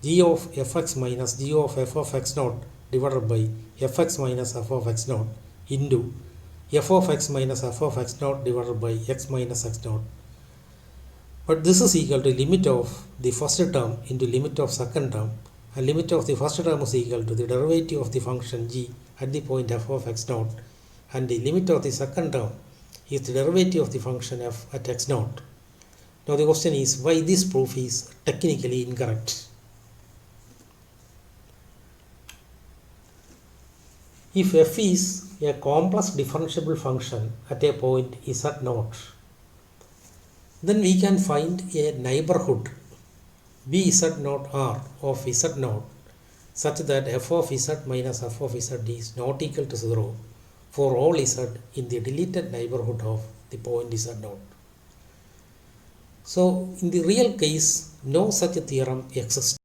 g of fx minus g of f of x naught divided by fx minus f of x naught into f of x minus f of x naught divided by x minus x naught. But this is equal to limit of the first term into limit of second term, and limit of the first term is equal to the derivative of the function g at the point f of x naught, and the limit of the second term is the derivative of the function f at x naught. Now the question is why this proof is technically incorrect. If f is a complex differentiable function at a point z naught, then we can find a neighborhood bz naught r of z naught such that f of z minus f of z is not equal to 0 for all z in the deleted neighborhood of the point z naught. So in the real case, no such theorem exists.